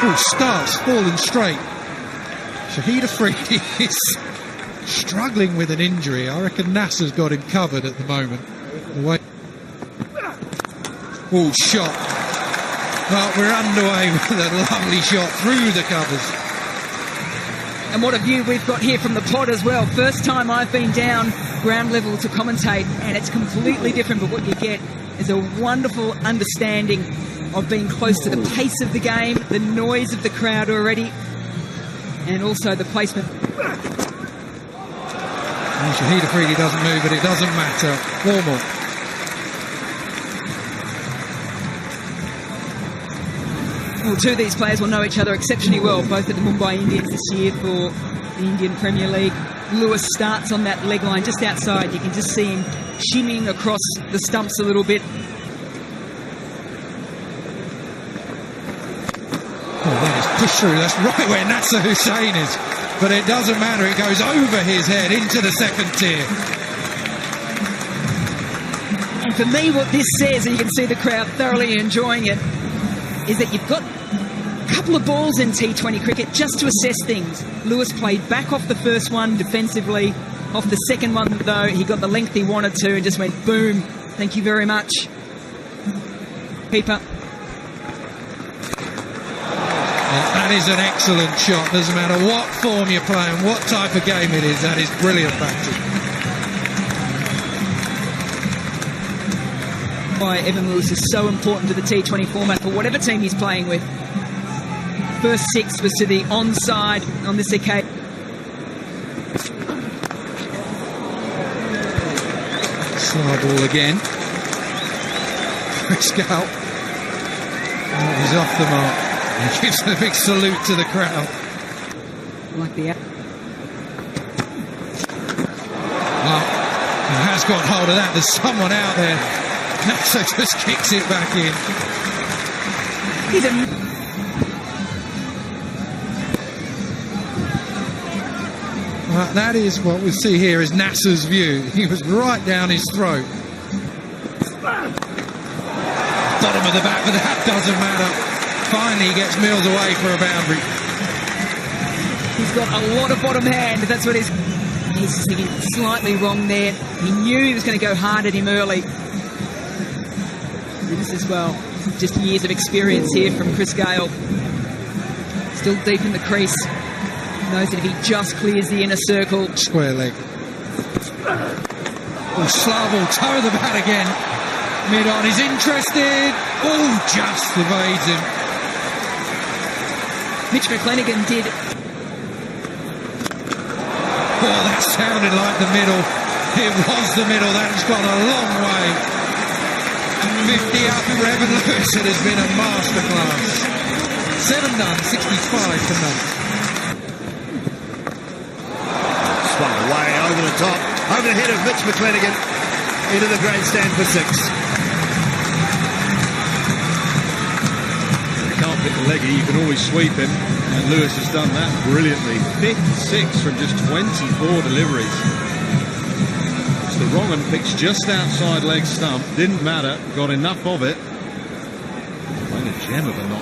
Oh, starts falling straight. Shahid Afridi is struggling with an injury. I reckon Nasser's got him covered at the moment. Oh, shot. Well, we're underway with a lovely shot through the covers. And what a view we've got here from the pod as well. First time I've been down ground level to commentate, and it's completely different, but what you get is a wonderful understanding of being close to the pace of the game, the noise of the crowd already, and also the placement. And Shahid Afridi doesn't move, but it doesn't matter. 4 more. Well, two of these players will know each other exceptionally well, both at the Mumbai Indians this year for the Indian Premier League. Lewis starts on that leg line just outside. You can just see him shimmying across the stumps a little bit. Oh, that is pushed through. That's right where Nasser Hussain is. But it doesn't matter. It goes over his head into the second tier. And for me, what this says, and you can see the crowd thoroughly enjoying it, is that you've got a couple of balls in T20 cricket just to assess things. Lewis played back off the first one defensively. Off the second one, though, he got the length he wanted to and just went boom. Thank you very much. Keeper. That is an excellent shot. Doesn't matter what form you're playing, what type of game it is. That is brilliant batting. Why Evan Lewis is so important to the T20 format for whatever team he's playing with. First 6 was to the onside on this occasion. Slow ball again. Chris Gale. Oh, he's off the mark. He gives a big salute to the crowd. Like the... Well, he has got hold of that. There's someone out there. Nasser just kicks it back in. He's a... Well, that is what we see here is Nasser's view. He was right down his throat. Bottom of the bat, but that doesn't matter. Finally, he gets Mills away for a boundary. He's got a lot of bottom hand. That's what he's just thinking slightly wrong there. He knew he was going to go hard at him early. This as well, just years of experience here from Chris Gale. Still deep in the crease. Knows that if he just clears the inner circle. Square leg. Oh, slow ball, toe of the bat again. Mid on, he's interested. Oh, just evades him. Mitch McClenaghan did. Oh, that sounded like the middle. It was the middle. That's gone a long way. 50 up for Evan Lewis. It has been a masterclass. 7 done, 65 to none. Swung away over the top, over the head of Mitch McClenaghan into the grandstand for 6. You can't pick the leggy, you can always sweep him, and Lewis has done that brilliantly. 56 from just 24 deliveries. The wrong one picks just outside leg stump, didn't matter, got enough of it. Playing a gem of a knock.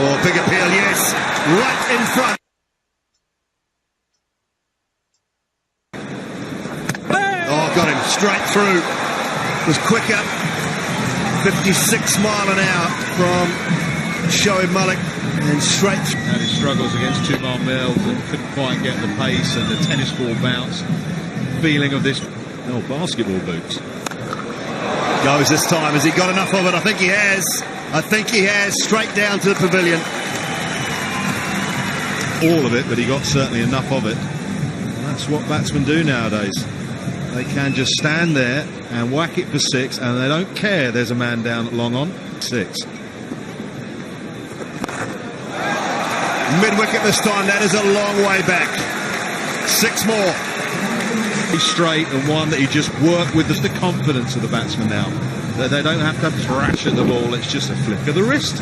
Oh, big appeal, yes, right in front. Oh, got him straight through. Was quicker. 56 mile an hour from Shoaib Malik, and straight through. Had his struggles against Jumar Mills and couldn't quite get the pace and the tennis ball bounce. Feeling of this basketball boots. Goes this time. Has he got enough of it? I think he has. I think he has. Straight down to the pavilion. All of it, but he got certainly enough of it. And that's what batsmen do nowadays. They can just stand there and whack it for 6, and they don't care there's a man down at long on. 6. Mid-wicket this time. That is a long way back. 6 more. He's straight, and one that he just worked with just the confidence of the batsman now. They don't have to thrash at the ball, it's just a flick of the wrist.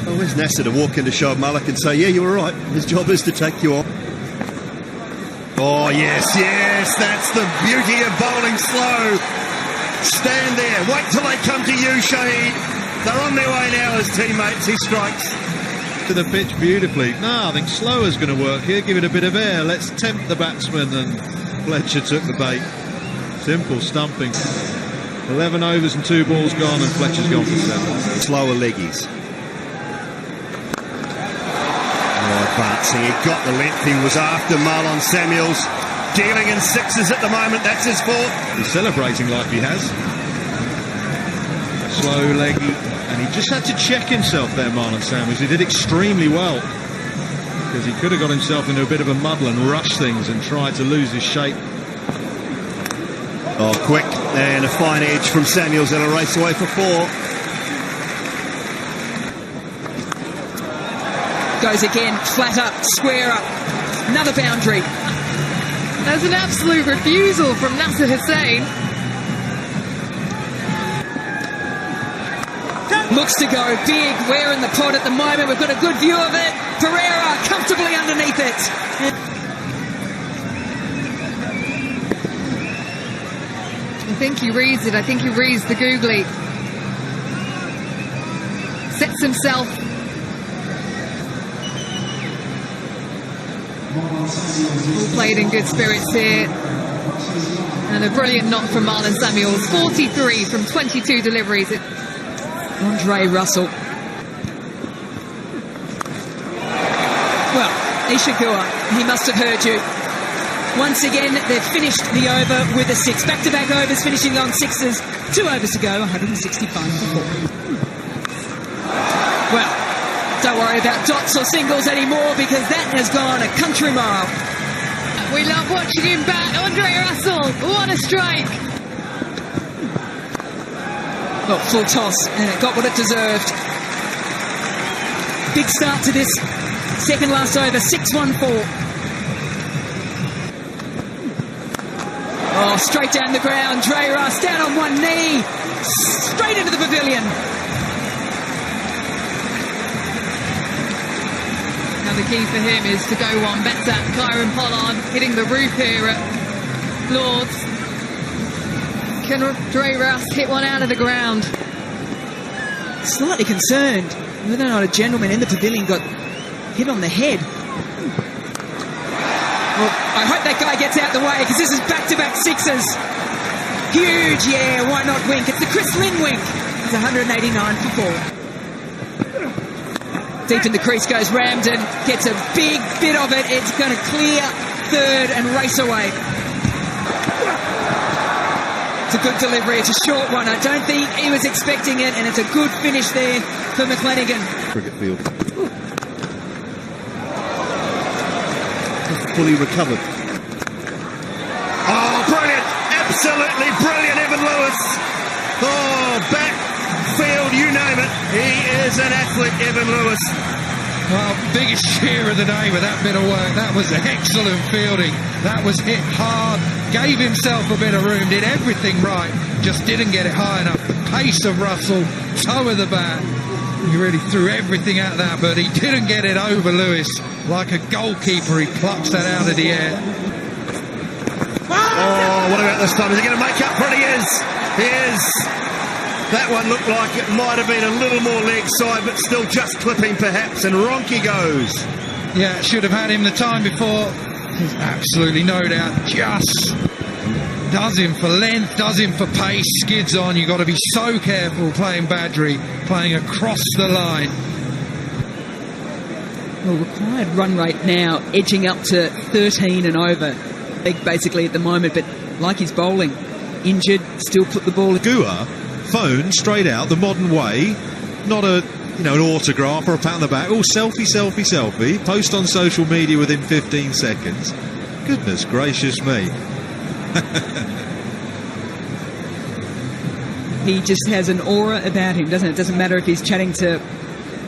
Well, where's Nasser to walk into Shoaib Malik and say, yeah, you were right, his job is to take you on. Oh, yes, yes, that's the beauty of bowling slow. Stand there, wait till they come to you, Shahid. They're on their way now as teammates. He strikes to the pitch beautifully. No, I think slower's going to work here. Give it a bit of air. Let's tempt the batsman, and Fletcher took the bait. Simple stumping. 11 overs and 2 balls gone, and Fletcher's gone for 7. Slower leggies. Advancing, he got the length, he was after Marlon Samuels, dealing in 6s at the moment, that's his fault. He's celebrating like he has. Slow leggy, and he just had to check himself there, Marlon Samuels. He did extremely well, because he could have got himself into a bit of a muddle and rushed things and tried to lose his shape. Oh, quick, and a fine edge from Samuels, and a race away for 4. Goes again, flat up, square up, another boundary. There's an absolute refusal from Nasser Hussain. Looks to go big. We're in the pod at the moment. We've got a good view of it. Pereira comfortably underneath it. I think he reads it. I think he reads the googly. Sets himself. All played in good spirits here. And a brilliant knock from Marlon Samuels. 43 from 22 deliveries. Andre Russell. Well, Ishigua, he must have heard you. Once again, they've finished the over with a 6. Back-to-back overs, finishing on 6s. 2 overs to go, 165 for 4. Well, don't worry about dots or singles anymore, because that has gone a country mile. We love watching him bat. Andre Russell, what a strike. Well, full toss, and it got what it deserved. Big start to this second last over, 6-1-4. Oh, straight down the ground, Dre Russ down on one knee, straight into the pavilion. Now the key for him is to go one better. Kyron Pollard hitting the roof here at Lord's. Can Dre Russ hit one out of the ground? Slightly concerned whether or not a gentleman in the pavilion got hit on the head. Well, I hope that guy gets out the way, because this is back-to-back 6s. Huge, yeah, why not wink? It's the Chris Lynn wink. It's 189 for 4. Deep in the crease goes Ramden, gets a big bit of it. It's going to clear third and race away. It's a good delivery, it's a short one. I don't think he was expecting it, and it's a good finish there for McClenaghan. Cricket field. Fully recovered. Oh, brilliant! Absolutely brilliant, Evan Lewis. Oh, backfield, you name it. He is an athlete, Evan Lewis. Well, biggest cheer of the day with that bit of work. That was excellent fielding. That was hit hard, gave himself a bit of room, did everything right, just didn't get it high enough. The pace of Russell, toe of the bat. He really threw everything at that, but he didn't get it over Lewis. Like a goalkeeper, he plucks that out of the air. Oh, what about this time? Is he going to make up for it? He is. He is. That one looked like it might have been a little more leg side, but still just clipping perhaps, and Ronke goes. Yeah, should have had him the time before. There's absolutely no doubt. Just does him for length, does him for pace, skids on. You've got to be so careful playing Badgery, playing across the line. Well, required run rate now edging up to 13 and over. Basically at the moment, but like he's bowling, injured, still put the ball. Gua, phone straight out the modern way, not a an autograph or a pat on the back. Oh, selfie, selfie, selfie. Post on social media within 15 seconds. Goodness gracious me. He just has an aura about him, doesn't it? It doesn't matter if he's chatting to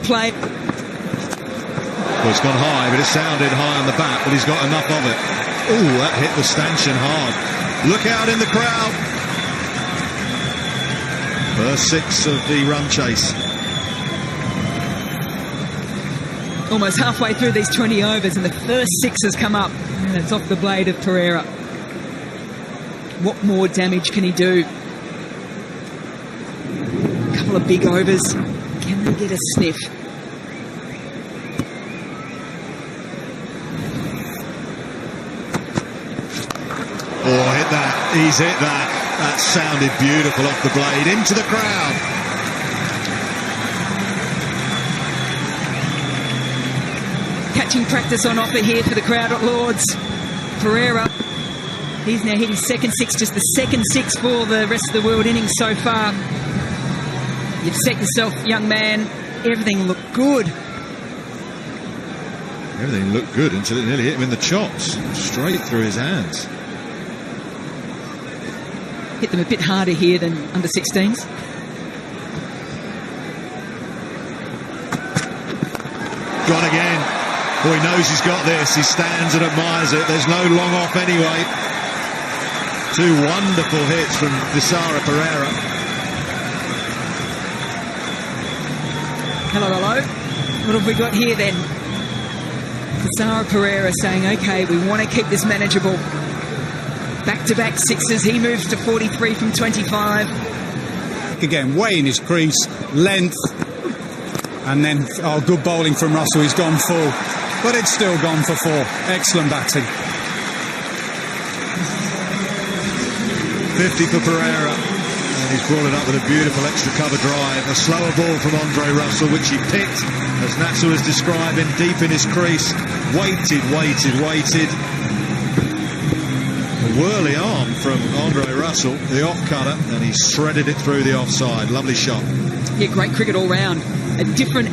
play. Well, it's gone high, but it sounded high on the bat, but he's got enough of it. Oh, that hit the stanchion hard. Look out in the crowd. First 6 of the run chase. Almost halfway through these 20 overs, and the first 6 has come up, and it's off the blade of Pereira. What more damage can he do? A couple couple of big overs. Can they get a sniff? Oh, hit that. He's hit that. That sounded beautiful off the blade. Into the crowd. Catching practice on offer here for the crowd at Lords. Pereira, he's now hit his second six, just the second six for the rest of the world innings so far. You've set yourself, young man. Everything looked good. Everything looked good until it nearly hit him in the chops. Straight through his hands. Hit them a bit harder here than under 16s. Gone again. Oh, he knows he's got this. He stands and admires it. There's no long off anyway. Two wonderful hits from Visara Pereira. Hello, hello. What have we got here then? Visara Pereira saying, okay, we want to keep this manageable. Back-to-back sixes. He moves to 43 from 25. Again, way in his crease, length, and then good bowling from Russell. He's gone full, but it's still gone for four. Excellent batting. 50 for Pereira, and he's brought it up with a beautiful extra cover drive. A slower ball from Andre Russell, which he picked, as Natsu was describing, deep in his crease. Waited. A whirly arm from Andre Russell, the off-cutter, and he shredded it through the offside. Lovely shot. Yeah, great cricket all round. A different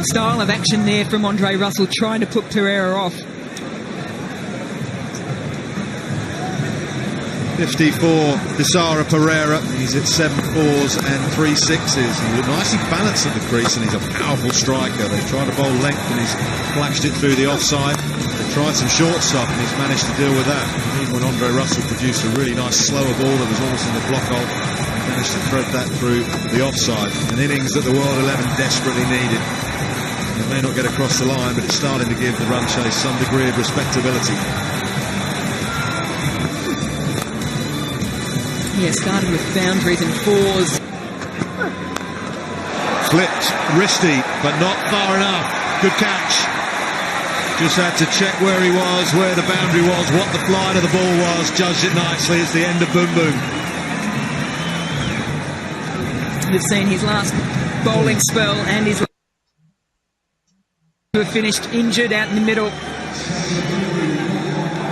style of action there from Andre Russell, trying to put Pereira off. 54, Visara Pereira. He's at 7 4s and 3 6s. He looked nicely balanced at the crease, and he's a powerful striker. They tried to bowl length, and he's flashed it through the offside. They tried some short stuff, and he's managed to deal with that. Even when Andre Russell produced a really nice slower ball that was almost in the block hole, he managed to thread that through the offside. An innings that the World 11 desperately needed. It may not get across the line, but it's starting to give the run chase some degree of respectability. Yeah, started with boundaries and fours. Flipped, wristy, but not far enough. Good catch. Just had to check where he was, where the boundary was, what the flight of the ball was. Judged it nicely. It's the end of Boom Boom. We've seen his last bowling spell and his who have finished injured out in the middle.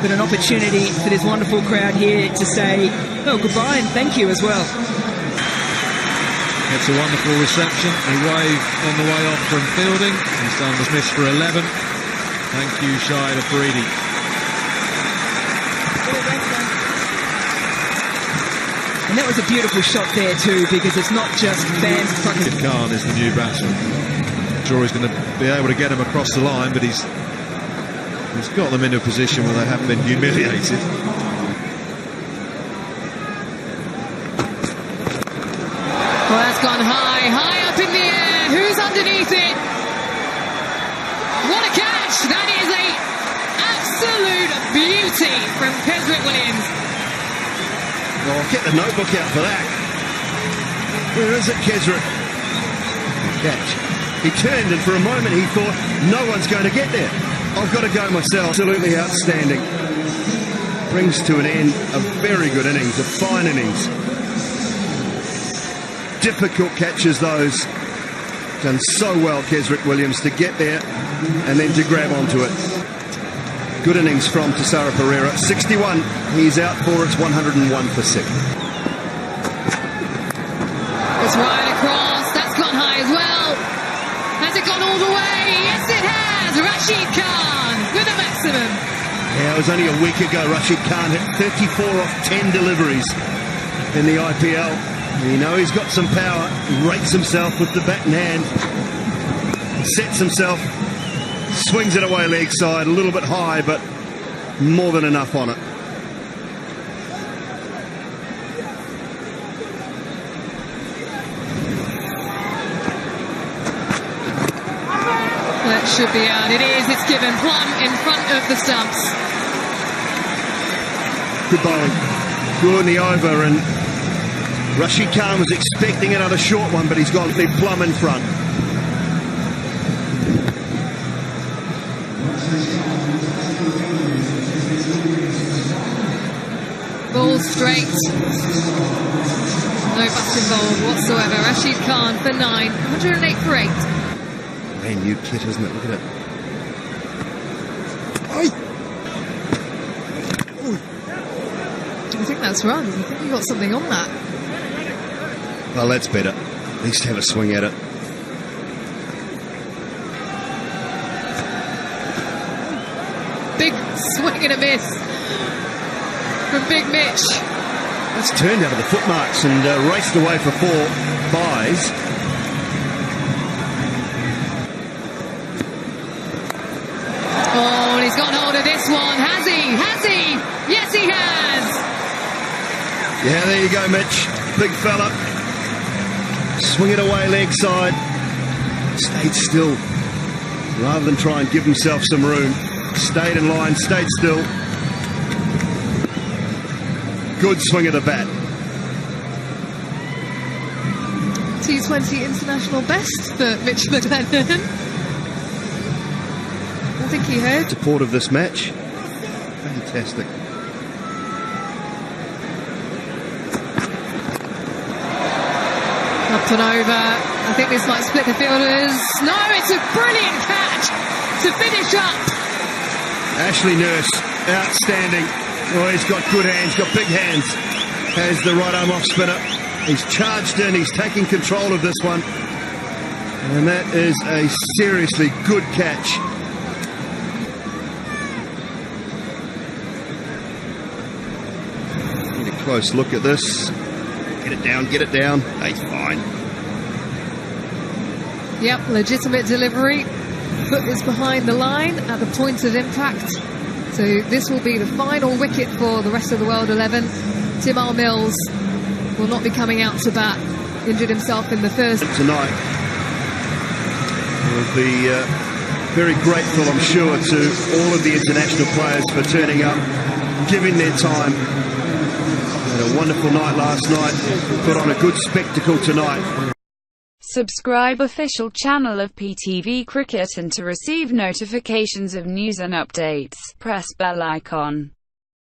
But an opportunity for this wonderful crowd here to say, oh, goodbye and thank you as well. It's a wonderful reception. He waved on the way off from fielding. His son was missed for 11. Thank you, Shahid Afridi. And that was a beautiful shot there too, because it's not just fans fucking. Khan is the new batsman. I'm sure he's going to be able to get him across the line, but he's got them into a position where they haven't been humiliated. Well, that's gone high up in the air. Who's underneath it? What a catch! That is a absolute beauty from Keswick Williams. Well, get the notebook out for that. Where is it, Keswick? Catch. He turned, and for a moment he thought, no one's going to get there. I've got to go myself. Absolutely outstanding. Brings to an end a very good innings, a fine innings. Difficult catches those. Done so well, Keswick Williams, to get there and then to grab onto it. Good innings from Visara Pereira. 61. He's out for its 101 for 6. It's right across. That's gone high as well. Has it gone all the way? Yes, it has. Rashid Khan with a maximum. Yeah, it was only a week ago Rashid Khan hit 34 off 10 deliveries in the IPL. You know he's got some power. He rates himself with the bat in hand. Sets himself. Swings it away leg side. A little bit high, but more than enough on it. That should be out. It is. It's given plumb in front of the stumps. Good bowling. Good in the over, and Rashid Khan was expecting another short one, but he's gone plumb in front. Ball straight. No bust involved whatsoever. Rashid Khan for 9. 108 for 8. Brand new kit, isn't it? Look at it. I think that's runs. I think you got something on that. Well, that's better. At least have a swing at it. Big swing and a miss from Big Mitch. That's turned out of the footmarks and raced away for 4 buys. Oh, and he's got hold of this one. Has he? Has he? Yes, he has. Yeah, there you go, Mitch. Big fella. Swing it away leg side. Stayed still. Rather than try and give himself some room. Stayed in line, stayed still. Good swing of the bat. T20 international best for Mitch McLennan. I think he heard. Support of this match. Fantastic. Up and over. I think this might split the fielders. No, it's a brilliant catch to finish up. Ashley Nurse, outstanding. Oh, he's got good hands, got big hands. Has the right arm off spinner. He's charged in, he's taking control of this one. And that is a seriously good catch. Get a close look at this. Get it down, get it down. He's fine. Yep, legitimate delivery. Foot is behind the line at the point of impact. So this will be the final wicket for the rest of the World 11. Tim Mills will not be coming out to bat. Injured himself in the first. Tonight. We'll be very grateful, I'm sure, to all of the international players for turning up, giving their time. Had a wonderful night last night. Put on a good spectacle tonight. Subscribe official channel of PTV Cricket, and to receive notifications of news and updates, press bell icon.